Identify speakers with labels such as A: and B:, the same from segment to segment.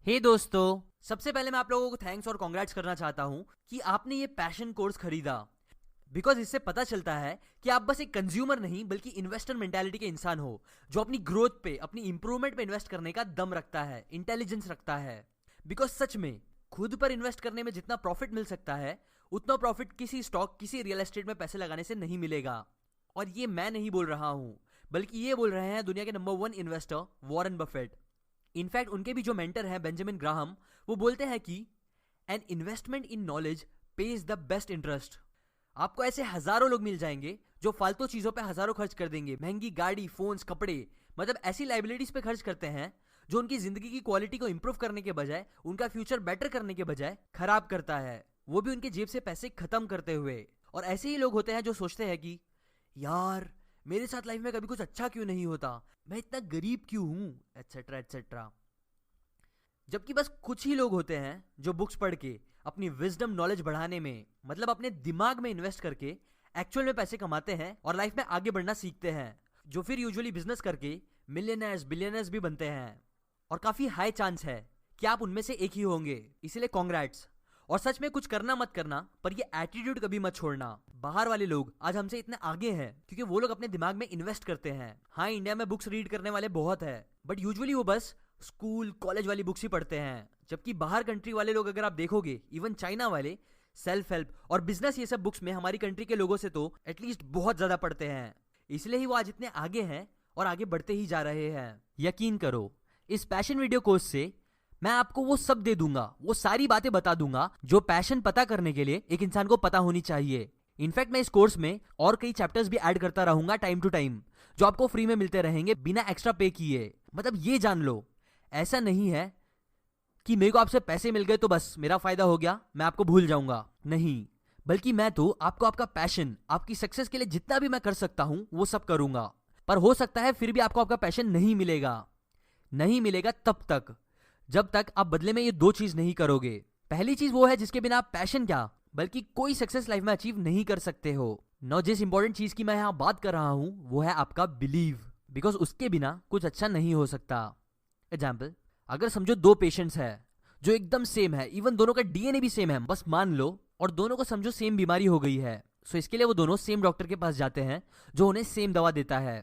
A: हे दोस्तों, सबसे पहले मैं आप लोगों को थैंक्स और कांग्रेट्स करना चाहता हूं कि आपने ये पैशन कोर्स खरीदा। बिकॉज इससे पता चलता है कि आप बस एक कंज्यूमर नहीं बल्कि इन्वेस्टर मेंटालिटी के इंसान हो, जो अपनी ग्रोथ पे, अपनी इंप्रूवमेंट पे इन्वेस्ट करने का दम रखता है, इंटेलिजेंस रखता है। बिकॉज सच में खुद पर इन्वेस्ट करने में जितना प्रॉफिट मिल सकता है, उतना प्रॉफिट किसी स्टॉक, किसी रियल एस्टेट में पैसे लगाने से नहीं मिलेगा। और ये मैं नहीं बोल रहा हूं, बल्कि ये बोल रहे हैं दुनिया के number 1 investor Warren Buffett. In fact उनके भी जो मेंटर हैं बेंजामिन ग्राहम, वो बोलते हैं कि an investment in knowledge page the best interest. आपको ऐसे हजारों लोग मिल जाएंगे जो फालतू चीजों पे हजारों खर्च कर देंगे, महंगी गाड़ी, फोन्स, कपड़े, मतलब ऐसी लाइबिलिटीज पे खर्च करते हैं जो उनकी जिंदगी की क्वालिटी को इंप्रूव करने के बजाय, उनका फ्यूचर बेटर करने के बजाय खराब करता है, वो भी उनके जेब से पैसे खत्म करते हुए। और ऐसे ही लोग होते हैं जो सोचते हैं कि यार मेरे साथ लाइफ में कभी कुछ अच्छा क्यों नहीं होता, मैं इतना गरीब क्यों हूं, एटसेट्रा एटसेट्रा। जबकि बस कुछ ही लोग होते हैं जो बुक्स पढ़ के अपनी विजडम नॉलेज बढ़ाने में, मतलब अपने दिमाग में इन्वेस्ट करके एक्चुअल में पैसे कमाते हैं और लाइफ में आगे बढ़ना सीखते हैं, जो फिर यूजुअली बिजनेस करके मिलियनर्स, बिलियनर्स भी बनते हैं। और काफी हाई चांस है कि आप उनमें से एक ही होंगे, इसीलिए कॉन्ग्रेट्स। और सच में कुछ करना मत करना, पर ये एटीट्यूड कभी मत छोड़ना। बाहर वाले लोग आज हमसे इतने आगे हैं क्योंकि वो लोग अपने दिमाग में इन्वेस्ट करते हैं। हाँ, इंडिया में बुक्स रीड करने वाले बहुत है, बट यूजुअली वो बस स्कूल कॉलेज वाली बुक्स ही पढ़ते हैं। जबकि बाहर कंट्री वाले लोग अगर आप देखोगे, इवन चाइना वाले, सेल्फ हेल्प और बिजनेस ये सब बुक्स में हमारी कंट्री के लोगों से तो एटलीस्ट बहुत ज्यादा पढ़ते हैं। इसलिए ही वो आज इतने आगे हैं और आगे बढ़ते ही जा रहे हैं। यकीन करो, इस पैशन वीडियो कोर्स से मैं आपको वो सब दे दूंगा, वो सारी बातें बता दूंगा जो पैशन पता करने के लिए एक इंसान को पता होनी चाहिए। इनफैक्ट मैं इस कोर्स में और कई चैप्टर्स भी ऐड करता रहूंगा टाइम टू टाइम, जो आपको फ्री में मिलते रहेंगे बिना एक्स्ट्रा पे किए। मतलब ये जान लो, ऐसा नहीं है कि मेरे को आपसे पैसे मिल गए तो बस मेरा फायदा हो गया, मैं आपको भूल जाऊंगा। नहीं, बल्कि मैं तो आपको आपका पैशन, आपकी सक्सेस के लिए जितना भी मैं कर सकता हूं वो सब करूंगा। पर हो सकता है फिर भी आपको आपका पैशन नहीं मिलेगा। नहीं मिलेगा तब तक जब तक आप बदले में ये दो चीज नहीं करोगे। पहली चीज वो है जिसके बिना आप पैशन क्या बल्कि कोई सक्सेस लाइफ में अचीव नहीं कर सकते हो। नो, जिस इंपॉर्टेंट चीज की मैं यहां बात कर रहा हूं वो है आपका बिलीव। बिकॉज उसके बिना कुछ अच्छा नहीं हो सकता। एग्जाम्पल, अगर समझो दो पेशेंट्स है जो एकदम सेम है, इवन दोनों का डीएनए भी सेम है, बस मान लो, और दोनों को समझो सेम बीमारी हो गई है। सो इसके लिए वो दोनों सेम डॉक्टर के पास जाते हैं जो उन्हें सेम दवा देता है।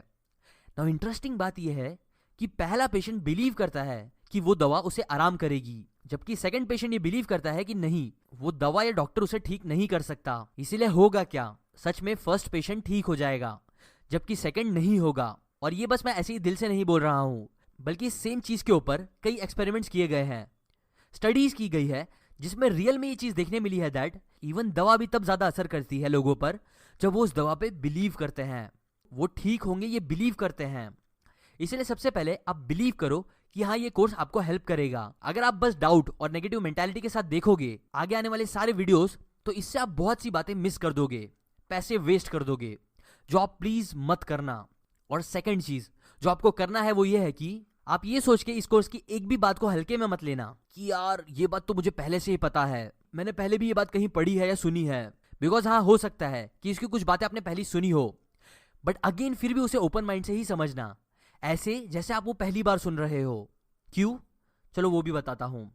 A: नाउ इंटरेस्टिंग बात यह है कि पहला पेशेंट बिलीव करता है कि वो दवा उसे आराम करेगी, जबकि सेकंड पेशेंट ये बिलीव करता है कि नहीं, वो दवा या डॉक्टर उसे ठीक नहीं कर सकता। इसीलिए होगा क्या, सच में फर्स्ट पेशेंट ठीक हो जाएगा जबकि सेकंड नहीं होगा। और ये बस मैं ऐसे ही दिल से नहीं बोल रहा हूं, बल्कि सेम चीज के ऊपर कई एक्सपेरिमेंट्स किए गए हैं, स्टडीज की गई है, जिसमें रियल में ये चीज देखने मिली है दैट इवन दवा भी तब ज्यादा असर करती है लोगों पर जब वो उस दवा पे बिलीव करते हैं, वो ठीक होंगे ये बिलीव करते हैं। इसलिए सबसे पहले आप बिलीव करो कि हाँ, ये कोर्स आपको हेल्प करेगा। अगर आप बस डाउट और नेगेटिव मेंटालिटी के साथ देखोगे आगे आने वाले सारे वीडियोस, तो इससे आप बहुत सी बातें मिस कर दोगे, पैसे वेस्ट कर दोगे, जो आप प्लीज मत करना। और सेकंड चीज जो आपको करना है वो ये है कि आप ये सोच के इस कोर्स की एक भी बात को हल्के में मत लेना कि यार ये बात तो मुझे पहले से ही पता है, मैंने पहले भी ये बात कहीं पढ़ी है या सुनी है। बिकॉज हाँ, हो सकता है कि इसकी कुछ बातें आपने पहले सुनी हो, बट अगेन फिर भी उसे ओपन माइंड से ही समझना, ऐसे जैसे आप वो पहली बार सुन रहे हो। क्यों? चलो वो भी बताता हूं।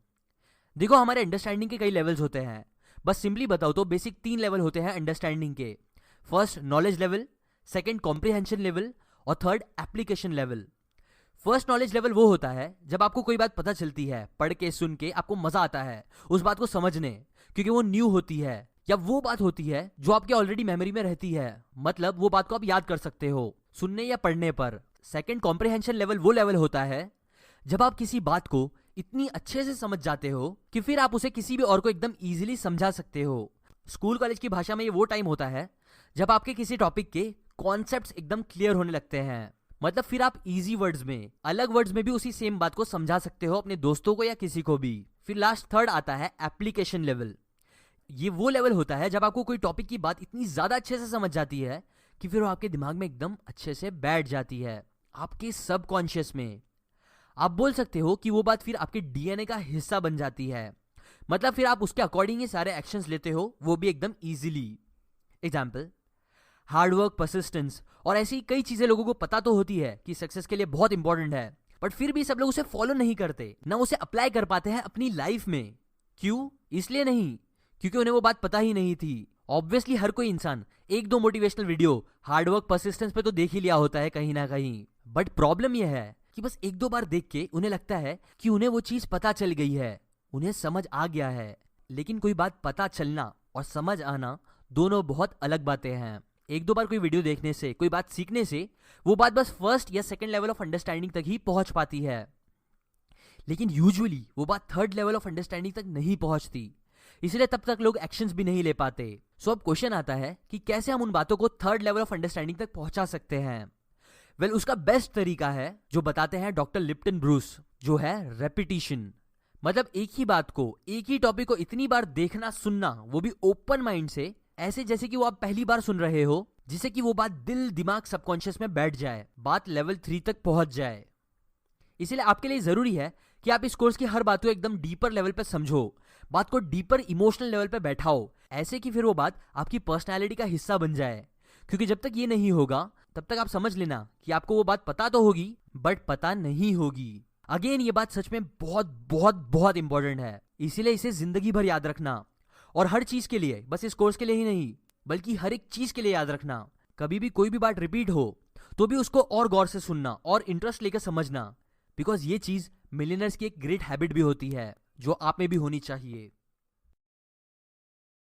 A: देखो, हमारे अंडरस्टैंडिंग के कई लेवल्स होते हैं। बस सिंपली बताओ तो बेसिक 3 लेवल होते हैं अंडरस्टैंडिंग के। First knowledge level, second comprehension level और third application level. First knowledge level वो होता है जब आपको कोई बात पता चलती है, पढ़ के सुन के आपको मजा आता है उस बात को समझने, क्योंकि वो न्यू होती है, या वो बात होती है जो आपके ऑलरेडी मेमोरी में रहती है, मतलब वो बात को आप याद कर सकते हो सुनने या पढ़ने पर। सेकंड कॉम्प्रिहेंशन लेवल वो लेवल होता है जब आप किसी बात को इतनी अच्छे से समझ जाते हो कि फिर आप उसे किसी भी और को एकदम इजीली समझा सकते हो। स्कूल कॉलेज की भाषा में ये वो टाइम होता है जब आपके किसी टॉपिक के कॉन्सेप्ट्स एकदम क्लियर होने लगते हैं, मतलब फिर आप इजी वर्ड्स में, अलग वर्ड्स में भी उसी सेम बात को समझा सकते हो अपने दोस्तों को या किसी को भी। फिर लास्ट थर्ड आता है एप्लीकेशन लेवल। ये वो लेवल होता है जब आपको कोई टॉपिक की बात इतनी ज्यादा अच्छे से समझ जाती है कि फिर वो आपके दिमाग में एकदम अच्छे से बैठ जाती है, आपके सबकॉन्शियस में। आप बोल सकते हो कि वो बात फिर आपके डीएनए का हिस्सा बन जाती है, मतलब फिर आप उसके अकॉर्डिंग ही सारे एक्शंस लेते हो, वो भी एकदम इजीली। एग्जाम्पल, हार्डवर्क, परसिस्टेंस और ऐसी कई चीजें लोगों को पता तो होती है कि सक्सेस के लिए बहुत इंपॉर्टेंट है, बट फिर भी सब लोग उसे फॉलो नहीं करते, ना उसे अप्लाई कर पाते हैं अपनी लाइफ में। क्यों? इसलिए नहीं क्योंकि उन्हें वो बात पता ही नहीं थी। ऑब्वियसली हर कोई इंसान एक दो मोटिवेशनल वीडियो हार्डवर्क परसिस्टेंस पे तो देख ही लिया होता है कहीं ना कहीं, बट प्रॉब्लम यह है कि बस एक दो बार देख के उन्हें लगता है कि उन्हें वो चीज पता चल गई है, उन्हें समझ आ गया है। लेकिन कोई बात पता चलना और समझ आना दोनों बहुत अलग बातें हैं। एक दो बार कोई वीडियो देखने से, कोई बात सीखने से वो बात बस फर्स्ट या सेकंड लेवल ऑफ अंडरस्टैंडिंग तक ही पहुंच पाती है, लेकिन यूजुअली वो बात थर्ड लेवल ऑफ अंडरस्टैंडिंग तक नहीं पहुंचती, इसलिए तब तक लोग एक्शंस भी नहीं ले पाते। सो अब क्वेश्चन आता है कि कैसे हम उन बातों को थर्ड लेवल ऑफ अंडरस्टैंडिंग तक पहुंचा सकते हैं। वेल, उसका बेस्ट तरीका है जो बताते हैं डॉक्टर लिप्टन ब्रूस, जो है रेपिटिशन। मतलब एक ही बात को, एक ही टॉपिक को इतनी बार देखना, सुनना, वो भी ओपन माइंड से, ऐसे जैसे कि वो आप पहली बार सुन रहे हो, जिससे कि वो बात दिल दिमाग सबकॉन्शियस में बैठ जाए, बात लेवल 3 तक पहुंच जाए। इसलिए आपके लिए जरूरी है कि आप इस कोर्स की हर बात को एकदम डीपर लेवल पे समझो, बात को डीपर इमोशनल लेवल पे बैठाओ, ऐसे कि फिर वो बात आपकी पर्सनैलिटी का हिस्सा बन जाए। क्योंकि जब तक ये नहीं होगा तब तक आप समझ लेना कि आपको वो बात पता तो होगी बट पता नहीं होगी। अगेन, ये बात सच में बहुत बहुत बहुत इंपॉर्टेंट है, इसीलिए इसे जिंदगी भर याद रखना। और हर चीज के लिए, बस इस कोर्स के लिए ही नहीं बल्कि हर एक चीज के लिए याद रखना। कभी भी कोई भी बात रिपीट हो तो भी उसको और गौर से सुनना और इंटरेस्ट लेकर समझना, बिकॉज ये चीज मिलियनर्स की एक ग्रेट हैबिट भी होती है जो आप में भी होनी चाहिए।